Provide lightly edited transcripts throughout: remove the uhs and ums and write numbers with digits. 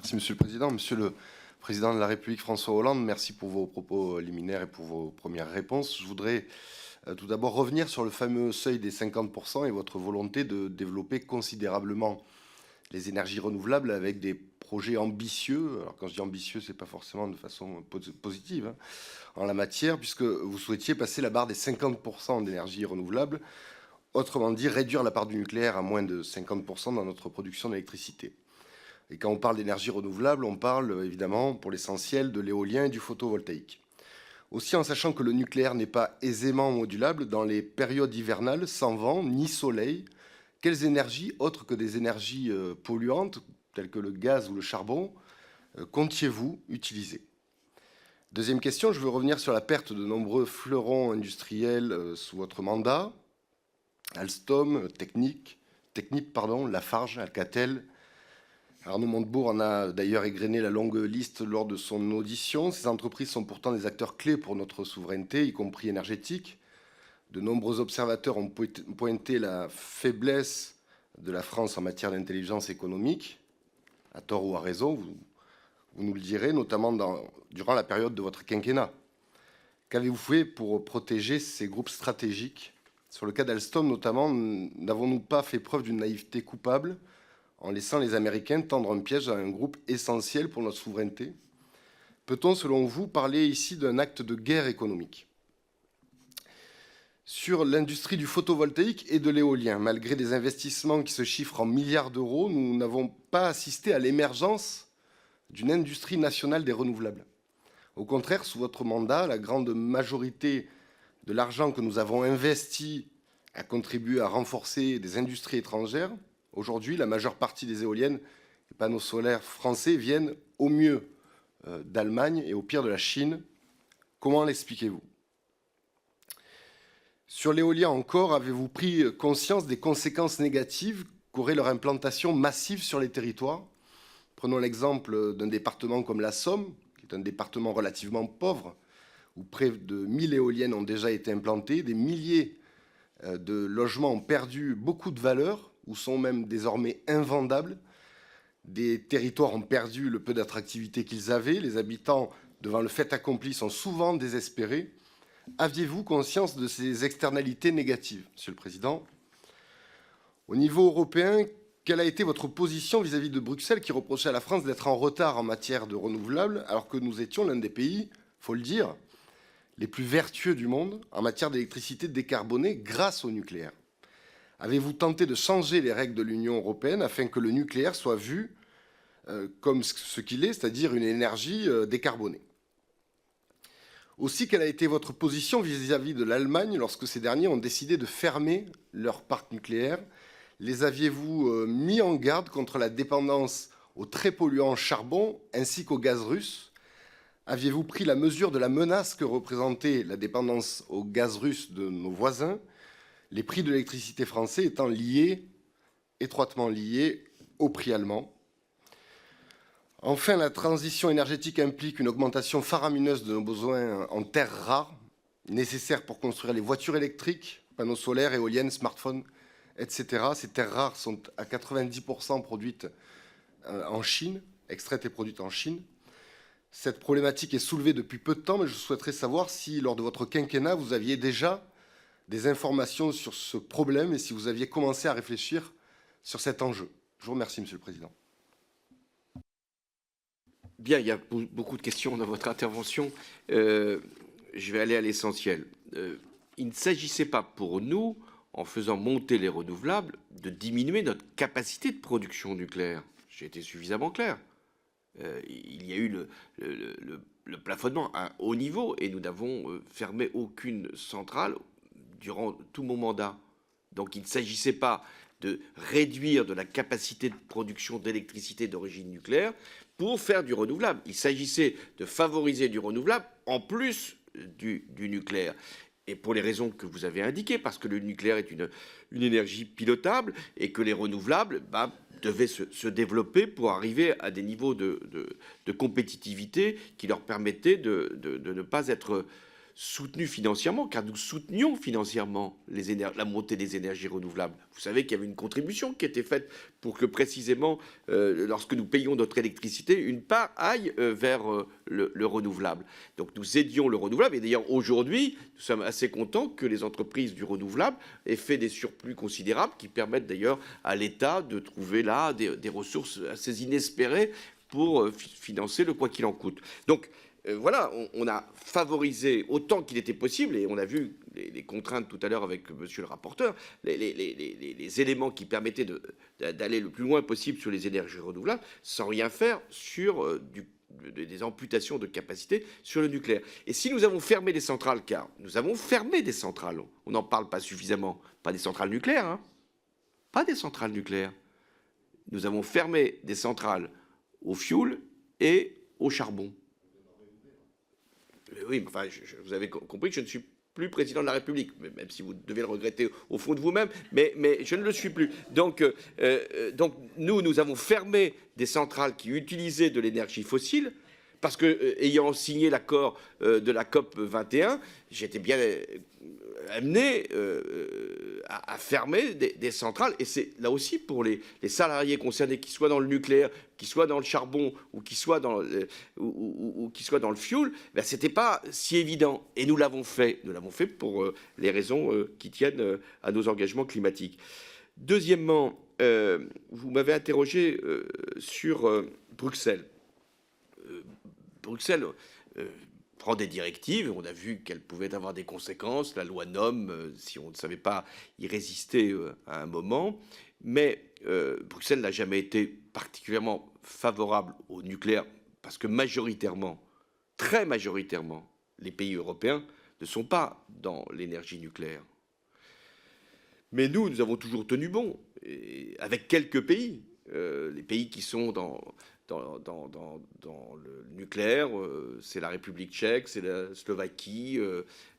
Merci, Monsieur le Président. Monsieur le Président de la République François Hollande, merci pour vos propos liminaires et pour vos premières réponses. Je voudrais tout d'abord revenir sur le fameux seuil des 50% et votre volonté de développer considérablement les énergies renouvelables avec des projets ambitieux. Alors quand je dis ambitieux, ce n'est pas forcément de façon positive en la matière, puisque vous souhaitiez passer la barre des 50% d'énergie renouvelable, autrement dit réduire la part du nucléaire à moins de 50% dans notre production d'électricité. Et quand on parle d'énergie renouvelable, on parle évidemment pour l'essentiel de l'éolien et du photovoltaïque. Aussi en sachant que le nucléaire n'est pas aisément modulable dans les périodes hivernales sans vent ni soleil, quelles énergies autres que des énergies polluantes telles que le gaz ou le charbon comptiez-vous utiliser? Deuxième question, je veux revenir sur la perte de nombreux fleurons industriels sous votre mandat. Alstom, Technip, Lafarge, Alcatel. Arnaud Montebourg en a d'ailleurs égrené la longue liste lors de son audition. Ces entreprises sont pourtant des acteurs clés pour notre souveraineté, y compris énergétique. De nombreux observateurs ont pointé la faiblesse de la France en matière d'intelligence économique, à tort ou à raison, vous nous le direz, notamment durant la période de votre quinquennat. Qu'avez-vous fait pour protéger ces groupes stratégiques? Sur le cas d'Alstom notamment, n'avons-nous pas fait preuve d'une naïveté coupable en laissant les Américains tendre un piège à un groupe essentiel pour notre souveraineté? Peut-on, selon vous, parler ici d'un acte de guerre économique? Sur l'industrie du photovoltaïque et de l'éolien, malgré des investissements qui se chiffrent en milliards d'euros, nous n'avons pas assisté à l'émergence d'une industrie nationale des renouvelables. Au contraire, sous votre mandat, la grande majorité de l'argent que nous avons investi a contribué à renforcer des industries étrangères. Aujourd'hui, la majeure partie des éoliennes et panneaux solaires français viennent au mieux d'Allemagne et au pire de la Chine. Comment l'expliquez-vous? Sur l'éolien encore, avez-vous pris conscience des conséquences négatives qu'aurait leur implantation massive sur les territoires? Prenons l'exemple d'un département comme la Somme, qui est un département relativement pauvre, où près de 1000 éoliennes ont déjà été implantées, des milliers de logements ont perdu beaucoup de valeur, ou sont même désormais invendables. Des territoires ont perdu le peu d'attractivité qu'ils avaient. Les habitants, devant le fait accompli, sont souvent désespérés. Aviez-vous conscience de ces externalités négatives, Monsieur le Président? Au niveau européen, quelle a été votre position vis-à-vis de Bruxelles qui reprochait à la France d'être en retard en matière de renouvelables, alors que nous étions l'un des pays, il faut le dire, les plus vertueux du monde en matière d'électricité décarbonée grâce au nucléaire? Avez-vous tenté de changer les règles de l'Union européenne afin que le nucléaire soit vu comme ce qu'il est, c'est-à-dire une énergie décarbonée? Aussi, quelle a été votre position vis-à-vis de l'Allemagne lorsque ces derniers ont décidé de fermer leur parc nucléaire? Les aviez-vous mis en garde contre la dépendance au très polluant charbon ainsi qu'au gaz russe? Aviez-vous pris la mesure de la menace que représentait la dépendance au gaz russe de nos voisins, les prix de l'électricité français étant étroitement liés au prix allemand? Enfin, la transition énergétique implique une augmentation faramineuse de nos besoins en terres rares, nécessaires pour construire les voitures électriques, panneaux solaires, éoliennes, smartphones, etc. Ces terres rares sont à 90% produites en Chine, extraites et produites en Chine. Cette problématique est soulevée depuis peu de temps, mais je souhaiterais savoir si, lors de votre quinquennat, vous aviez déjà des informations sur ce problème et si vous aviez commencé à réfléchir sur cet enjeu. Je vous remercie, Monsieur le Président. Bien, il y a beaucoup de questions dans votre intervention. Je vais aller à l'essentiel. Il ne s'agissait pas pour nous, en faisant monter les renouvelables, de diminuer notre capacité de production nucléaire. J'ai été suffisamment clair. Il y a eu le plafonnement à haut niveau et nous n'avons fermé aucune centrale durant tout mon mandat. Donc il ne s'agissait pas de réduire de la capacité de production d'électricité d'origine nucléaire pour faire du renouvelable. Il s'agissait de favoriser du renouvelable en plus du nucléaire. Et pour les raisons que vous avez indiquées, parce que le nucléaire est une énergie pilotable et que les renouvelables devaient se développer pour arriver à des niveaux de compétitivité qui leur permettaient de ne pas être soutenu financièrement, car nous soutenions financièrement la montée des énergies renouvelables. Vous savez qu'il y avait une contribution qui était faite pour que précisément, lorsque nous payons notre électricité, une part aille vers le renouvelable. Donc nous aidions le renouvelable. Et d'ailleurs, aujourd'hui, nous sommes assez contents que les entreprises du renouvelable aient fait des surplus considérables qui permettent d'ailleurs à l'État de trouver là des ressources assez inespérées pour financer le quoi qu'il en coûte. Donc, voilà, on a favorisé autant qu'il était possible, et on a vu les contraintes tout à l'heure avec monsieur le rapporteur, les éléments qui permettaient d'aller le plus loin possible sur les énergies renouvelables, sans rien faire sur des amputations de capacité sur le nucléaire. Et si nous avons fermé des centrales, car nous avons fermé des centrales, on n'en parle pas suffisamment, pas des centrales nucléaires, hein, pas des centrales nucléaires, nous avons fermé des centrales au fioul et au charbon. Oui, mais enfin, vous avez compris que je ne suis plus président de la République, même si vous devez le regretter au fond de vous-même, mais je ne le suis plus. Donc nous avons fermé des centrales qui utilisaient de l'énergie fossile, parce que, ayant signé l'accord de la COP 21, j'étais bien amené à fermer des centrales. Et c'est là aussi pour les salariés concernés, qu'ils soient dans le nucléaire, qu'ils soient dans le charbon ou qu'ils soient dans le fioul, ben, ce n'était pas si évident. Et nous l'avons fait. Nous l'avons fait pour les raisons qui tiennent à nos engagements climatiques. Deuxièmement, vous m'avez interrogé sur Bruxelles. Bruxelles prend des directives, on a vu qu'elles pouvaient avoir des conséquences, la loi NOM, si on ne savait pas y résister à un moment, mais Bruxelles n'a jamais été particulièrement favorable au nucléaire, parce que majoritairement, très majoritairement, les pays européens ne sont pas dans l'énergie nucléaire. Mais nous avons toujours tenu bon, et avec quelques pays, les pays qui sont dans le nucléaire, c'est la République tchèque, c'est la Slovaquie,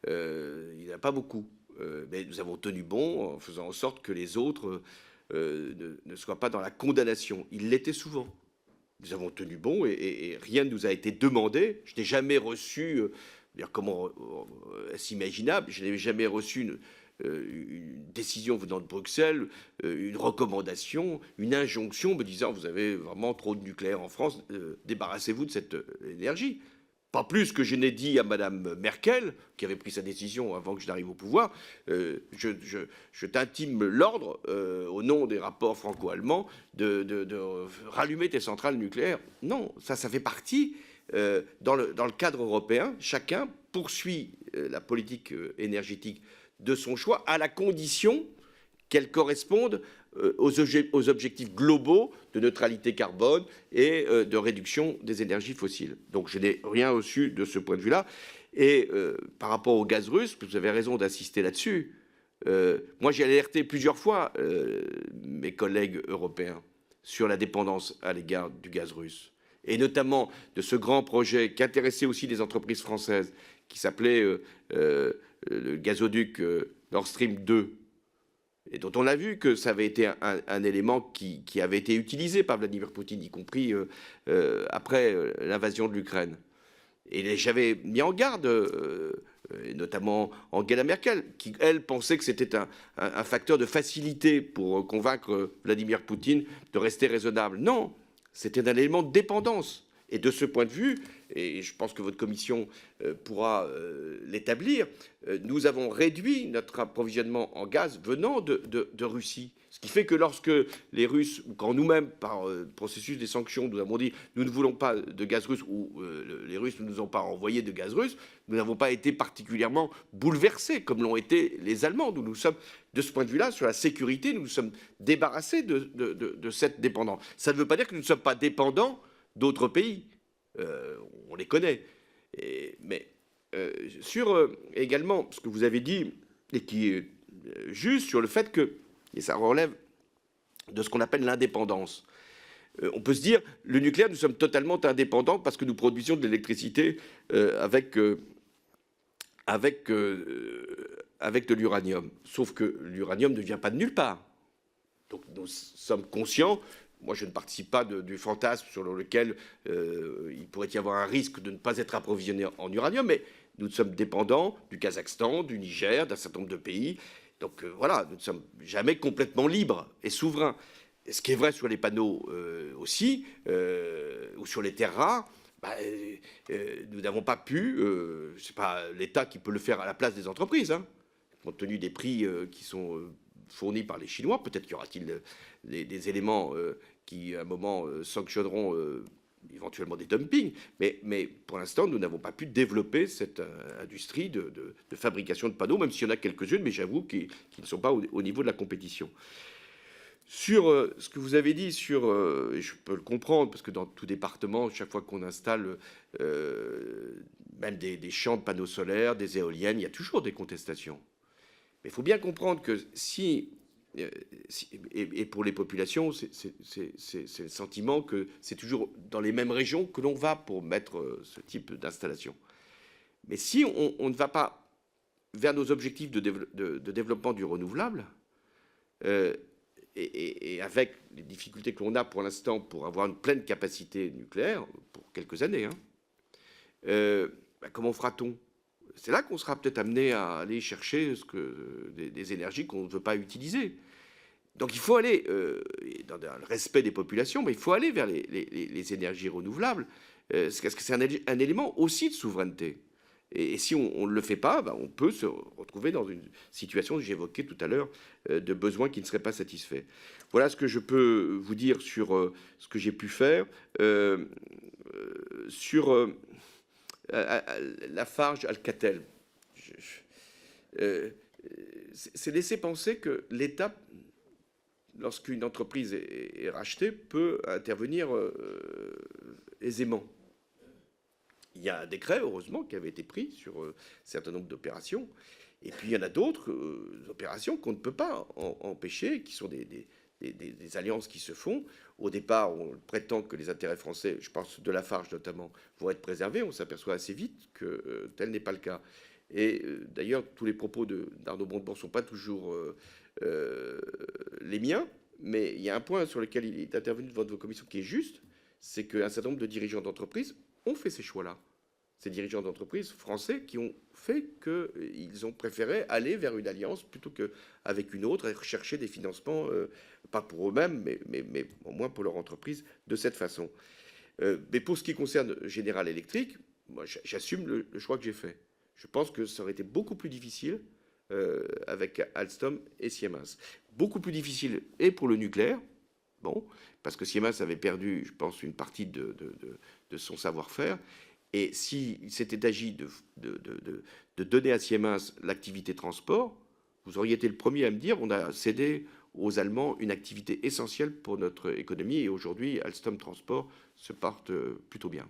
il n'y en a pas beaucoup. Mais nous avons tenu bon en faisant en sorte que les autres ne soient pas dans la condamnation. Ils l'étaient souvent. Nous avons tenu bon et rien ne nous a été demandé. Je n'ai jamais reçu, comment est-ce imaginable, je n'ai jamais reçu une décision venant de Bruxelles, une recommandation, une injonction me disant vous avez vraiment trop de nucléaire en France, débarrassez-vous de cette énergie. Pas plus que je n'ai dit à Madame Merkel, qui avait pris sa décision avant que je n'arrive au pouvoir, je t'intime l'ordre, au nom des rapports franco-allemands, de rallumer tes centrales nucléaires. Non, ça fait partie, dans le cadre européen, chacun poursuit la politique énergétique de son choix, à la condition qu'elle corresponde aux objectifs globaux de neutralité carbone et de réduction des énergies fossiles. Donc je n'ai rien reçu de ce point de vue-là. Et par rapport au gaz russe, vous avez raison d'insister là-dessus, moi j'ai alerté plusieurs fois mes collègues européens sur la dépendance à l'égard du gaz russe, et notamment de ce grand projet qui intéressait aussi des entreprises françaises, qui s'appelait le gazoduc Nord Stream 2, et dont on a vu que ça avait été un élément qui avait été utilisé par Vladimir Poutine, y compris après l'invasion de l'Ukraine. Et j'avais mis en garde, notamment Angela Merkel, qui, elle, pensait que c'était un facteur de facilité pour convaincre Vladimir Poutine de rester raisonnable. Non, c'était un élément de dépendance. Et de ce point de vue, et je pense que votre commission pourra l'établir, nous avons réduit notre approvisionnement en gaz venant de Russie. Ce qui fait que lorsque les Russes, ou quand nous-mêmes, par le processus des sanctions, nous avons dit nous ne voulons pas de gaz russe, ou les Russes ne nous ont pas envoyé de gaz russe, nous n'avons pas été particulièrement bouleversés, comme l'ont été les Allemands. Nous sommes, de ce point de vue-là, sur la sécurité, nous nous sommes débarrassés de cette dépendance. Ça ne veut pas dire que nous ne sommes pas dépendants d'autres pays, on les connaît. Mais sur également ce que vous avez dit, et qui est juste, sur le fait que, et ça relève de ce qu'on appelle l'indépendance, on peut se dire, le nucléaire, nous sommes totalement indépendants parce que nous produisions de l'électricité avec de l'uranium. Sauf que l'uranium ne vient pas de nulle part. Donc nous sommes conscients. moi, je ne participe pas du fantasme sur lequel il pourrait y avoir un risque de ne pas être approvisionné en uranium, mais nous sommes dépendants du Kazakhstan, du Niger, d'un certain nombre de pays. Donc voilà, nous ne sommes jamais complètement libres et souverains. Et ce qui est vrai sur les panneaux aussi, ou sur les terres rares, nous n'avons pas pu, c'est pas l'État qui peut le faire à la place des entreprises, hein, compte tenu des prix qui sont fournis par les Chinois. Peut-être qu'il y aura-t-il des éléments qui, à un moment, sanctionneront éventuellement des dumpings. Mais pour l'instant, nous n'avons pas pu développer cette industrie de fabrication de panneaux, même s'il y en a quelques-unes, mais j'avoue qu'ils ne sont pas au niveau de la compétition. Sur ce que vous avez dit, et je peux le comprendre, parce que dans tout département, chaque fois qu'on installe même des champs de panneaux solaires, des éoliennes, il y a toujours des contestations. Mais il faut bien comprendre que et pour les populations, c'est le sentiment que c'est toujours dans les mêmes régions que l'on va pour mettre ce type d'installation. Mais si on ne va pas vers nos objectifs de développement du renouvelable, et avec les difficultés que l'on a pour l'instant pour avoir une pleine capacité nucléaire, pour quelques années, hein, comment fera-t-on? C'est là qu'on sera peut-être amené à aller chercher des énergies qu'on ne veut pas utiliser. Donc il faut aller, dans le respect des populations, mais il faut aller vers les énergies renouvelables, parce que c'est un élément aussi de souveraineté. Et si on ne le fait pas, on peut se retrouver dans une situation que j'évoquais tout à l'heure, de besoins qui ne seraient pas satisfaits. Voilà ce que je peux vous dire sur ce que j'ai pu faire. Sur Lafarge Alcatel, c'est laisser penser que l'État, lorsqu'une entreprise est rachetée, peut intervenir aisément. Il y a un décret, heureusement, qui avait été pris sur un certain nombre d'opérations. Et puis, il y en a d'autres opérations qu'on ne peut pas empêcher, qui sont des alliances qui se font. Au départ, on prétend que les intérêts français, je pense de Lafarge notamment, vont être préservés. On s'aperçoit assez vite que tel n'est pas le cas. Et d'ailleurs, tous les propos d'Arnaud Montebourg ne sont pas toujours les miens. Mais il y a un point sur lequel il est intervenu devant votre commission qui est juste, c'est qu'un certain nombre de dirigeants d'entreprise ont fait ces choix-là. Ces dirigeants d'entreprise français qui ont fait qu'ils ont préféré aller vers une alliance plutôt qu'avec une autre et rechercher des financements, pas pour eux-mêmes, mais au moins pour leur entreprise, de cette façon. Mais pour ce qui concerne General Electric, moi, j'assume le choix que j'ai fait. Je pense que ça aurait été beaucoup plus difficile avec Alstom et Siemens. Beaucoup plus difficile et pour le nucléaire, bon, parce que Siemens avait perdu, je pense, une partie de son savoir-faire. Et s'il s'était agi de donner à Siemens l'activité transport, vous auriez été le premier à me dire on a cédé aux Allemands une activité essentielle pour notre économie. Et aujourd'hui, Alstom Transport se porte plutôt bien.